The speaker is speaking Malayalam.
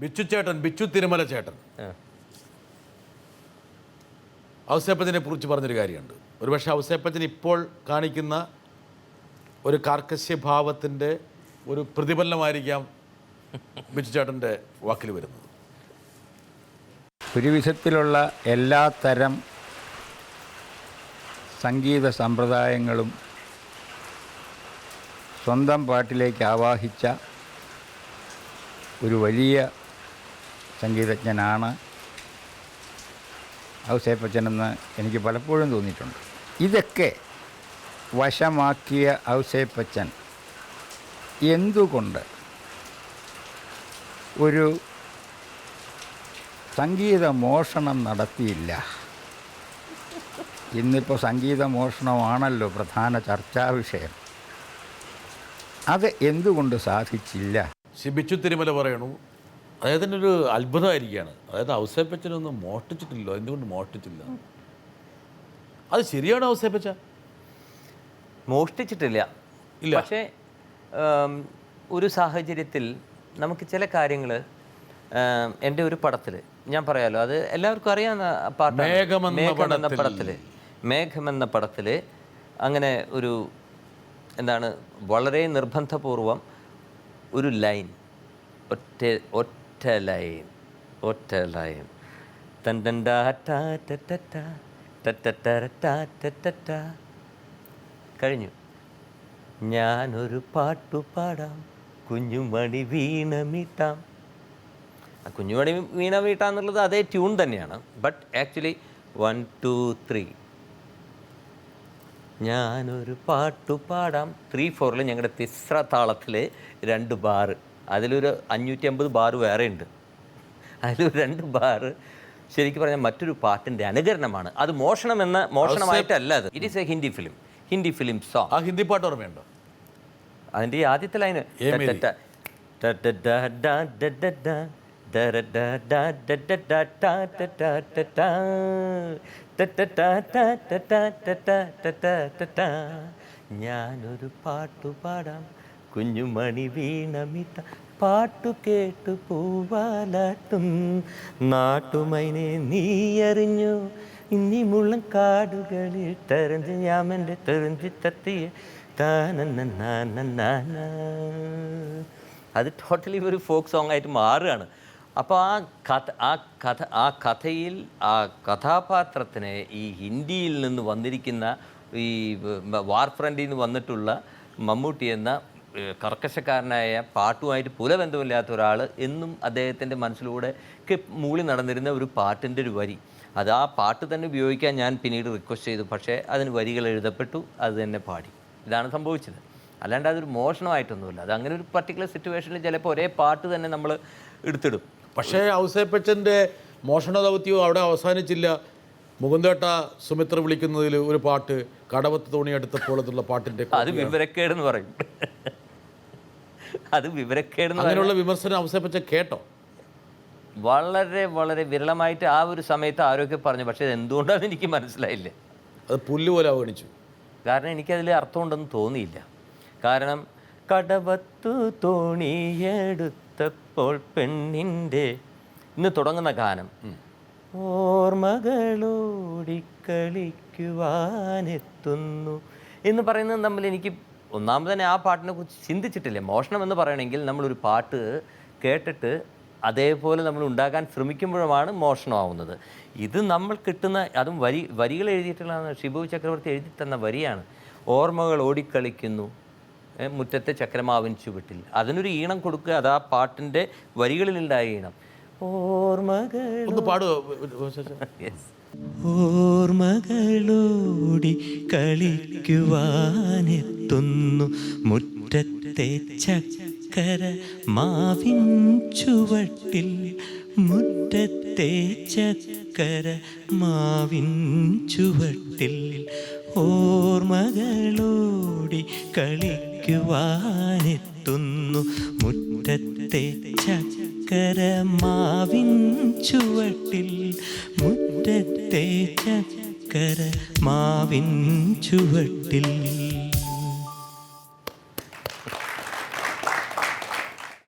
ബിച്ചു തിരുമല ചേട്ടൻ ഔസേപ്പച്ചനെ കുറിച്ച് പറഞ്ഞൊരു കാര്യമുണ്ട്. ഒരുപക്ഷെ ഔസേപ്പച്ചൻ ഇപ്പോൾ കാണിക്കുന്ന ഒരു കാർക്കശ്യഭാവത്തിൻ്റെ ഒരു പ്രതിഫലനമായിരിക്കാം ബിച്ചു ചേട്ടൻ്റെ വാക്കിൽ വരുന്നത്. ഒരു വിധത്തിലുള്ള എല്ലാ തരം സംഗീത സമ്പ്രദായങ്ങളും സ്വന്തം പാട്ടിലേക്ക് ആവാഹിച്ച ഒരു വലിയ സംഗീതജ്ഞനാണ് ഔസേപ്പച്ചനെന്ന് എനിക്ക് പലപ്പോഴും തോന്നിയിട്ടുണ്ട്. ഇതൊക്കെ വശമാക്കിയ ഔസേപ്പച്ചൻ എന്തുകൊണ്ട് ഒരു സംഗീത മോഷണം നടത്തിയില്ല? ഇന്നിപ്പോൾ സംഗീത മോഷണമാണല്ലോ പ്രധാന ചർച്ചാ വിഷയം. അത് എന്തുകൊണ്ട് സാധിച്ചില്ല? ബിച്ചു തിരുമല പറയണു അദ്ദേഹത്തിൻ്റെ ഒരു അത്ഭുതമായിരിക്കുകയാണ്. അതായത് ഔസേപ്പച്ചനൊന്നും മോഷ്ടിച്ചിട്ടില്ലോ, എന്തുകൊണ്ട് മോഷ്ടിച്ചില്ല? അത് ശരിയാണ്. ഔസേപ്പച്ച മോഷ്ടിച്ചിട്ടില്ല, ഇല്ല. പക്ഷേ ഒരു സാഹചര്യത്തിൽ നമുക്ക് ചില കാര്യങ്ങൾ എൻ്റെ ഒരു പടത്തിൽ ഞാൻ പറയാമല്ലോ, അത് എല്ലാവർക്കും അറിയാവുന്ന പാട്ടാണ്. മേഘം എന്ന പടത്തിൽ അങ്ങനെ ഒരു എന്താണ് വളരെ നിർബന്ധപൂർവം ഒരു ലൈൻ, ഒറ്റ ലൈൻ കഴിഞ്ഞു. ഞാനൊരു പാട്ടു പാടാം, കുഞ്ഞുമണി വീണ മീട്ടാം. കുഞ്ഞുമണി വീണ മീട്ടാന്നുള്ളത് അതേ ട്യൂൺ തന്നെയാണ്, ബട്ട് ആക്ച്വലി 1 2 3 ഞാനൊരു പാട്ടു പാടാം 3/4 ഞങ്ങളുടെ തിസ്ര താളത്തിൽ 2 ബാർ, അതിലൊരു 550 ബാർ വേറെ ഉണ്ട്. അതിലൊരു 2 ബാർ ശരിക്കും പറഞ്ഞാൽ മറ്റൊരു പാട്ടിൻ്റെ അനുകരണമാണ്. അത് മോഷണമായിട്ടല്ല. അത് it is A Hindi film song. ആ ഹിന്ദി പാട്ട് ഓർമ്മയുണ്ടോ? അതിൻ്റെ ഈ ആദ്യത്തെ ലൈന് ഞാനൊരു പാട്ടു പാടാം, കുഞ്ഞുമണി വീണമിട്ട പാട്ടു കേട്ടു പൂവാലാട്ടും നാട്ടുമൈനെ നീ അറിഞ്ഞു ഇനി മുള്ളം കാടുകളിൽ തെരഞ്ഞ് ഞാമെൻ്റെ തെരഞ്ഞ് തത്തിയ താന. അത് ടോട്ടലി ഒരു ഫോക്ക് സോങ് ആയിട്ട് മാറുകയാണ്. അപ്പോൾ ആ കഥയിൽ ആ കഥാപാത്രത്തിനെ ഈ ഹിന്ദിയിൽ നിന്ന് വന്നിരിക്കുന്ന ഈ വാർ ഫ്രണ്ടിൽ നിന്ന് വന്നിട്ടുള്ള മമ്മൂട്ടി എന്ന കർക്കശക്കാരനായ പാട്ടുമായിട്ട് പുലബന്ധമില്ലാത്ത ഒരാൾ എന്നും അദ്ദേഹത്തിൻ്റെ മനസ്സിലൂടെ മൂളി നടന്നിരുന്ന ഒരു പാട്ടിൻ്റെ ഒരു വരി, അത് ആ പാട്ട് തന്നെ ഉപയോഗിക്കാൻ ഞാൻ പിന്നീട് റിക്വസ്റ്റ് ചെയ്തു. പക്ഷേ അതിന് വരികൾ എഴുതപ്പെട്ടു, അത് തന്നെ പാടി. ഇതാണ് സംഭവിച്ചത്. അല്ലാണ്ട് അതൊരു മോഷണമായിട്ടൊന്നുമില്ല. അത് അങ്ങനെ ഒരു പർട്ടിക്കുലർ സിറ്റുവേഷനിൽ ചിലപ്പോൾ ഒരേ പാട്ട് തന്നെ നമ്മൾ എടുത്തിടും. പക്ഷേ ഔസേപ്പച്ചൻ്റെ മോഷണ ദൗത്യവും അവിടെ അവസാനിച്ചില്ല. മുകുന്ദേട്ട സുമിത്ര വിളിക്കുന്നതിൽ ഒരു പാട്ട്, കടവത്ത് തോണി എടുത്തപ്പോൾ എന്നുള്ള പാട്ടിൻ്റെ അത് വിവരക്കേടെന്ന് പറയും. അത് വിവരക്കേടെന്ന് അങ്ങനെയുള്ള വിമർശനം ഔസേപ്പച്ച കേട്ടോ? വളരെ വളരെ വിരളമായിട്ട് ആ ഒരു സമയത്ത് ആരോഗ്യം പറഞ്ഞു. പക്ഷേ എന്തുകൊണ്ടാണെന്ന് എനിക്ക് മനസ്സിലായില്ല. അത് പുല്ലുപോലെ അവഗണിച്ചു. കാരണം എനിക്കതിൽ അർത്ഥമുണ്ടെന്ന് തോന്നിയില്ല. കാരണം കടവത്തു തോണിയെടുത്തപ്പോൾ പെണ്ണിൻ്റെ ഇന്ന് തുടങ്ങുന്ന ഗാനം ഓർമ്മകളോടിക്കളിക്കുവാനെത്തുന്നു എന്ന് പറയുന്നത് തമ്മിൽ എനിക്ക് ഒന്നാമത് തന്നെ ആ പാട്ടിനെ കുറിച്ച് ചിന്തിച്ചിട്ടില്ല. മോഷണം എന്ന് പറയണമെങ്കിൽ നമ്മളൊരു പാട്ട് കേട്ടിട്ട് അതേപോലെ നമ്മൾ ഉണ്ടാക്കാൻ ശ്രമിക്കുമ്പോഴാണ് മോഷണമാവുന്നത്. ഇത് നമ്മൾ കിട്ടുന്ന അതും വരികൾ എഴുതിയിട്ടുള്ളതാണ്. ഷിബു ചക്രവർത്തി എഴുതി തന്ന വരിയാണ്. ഓർമ്മകൾ ഓടിക്കളിക്കുന്നു മുറ്റത്തെ ചക്രമാവിൻ ചുവട്ടിൽ. അതിനൊരു ഈണം കൊടുക്കുക, അത് ആ പാട്ടിൻ്റെ വരികളിലുണ്ടായ ഈണം. ഓർമ്മകളോടി കളിക്കുവാനെത്തുന്നു മുറ്റത്തെ ചക്കര മാവിൻ ചുവട്ടിൽ, മുറ്റത്തെ ചക്കര മാവിൻ ചുവട്ടിൽ. ഓർമ്മകളോടി കളിക്കുവാനെത്തുന്നു മുറ്റത്തെ ചക്കര മാവിൻ ചുവട്ടിൽ, മുറ്റത്തെ ചക്കര മാവിൻ ചുവട്ടിൽ.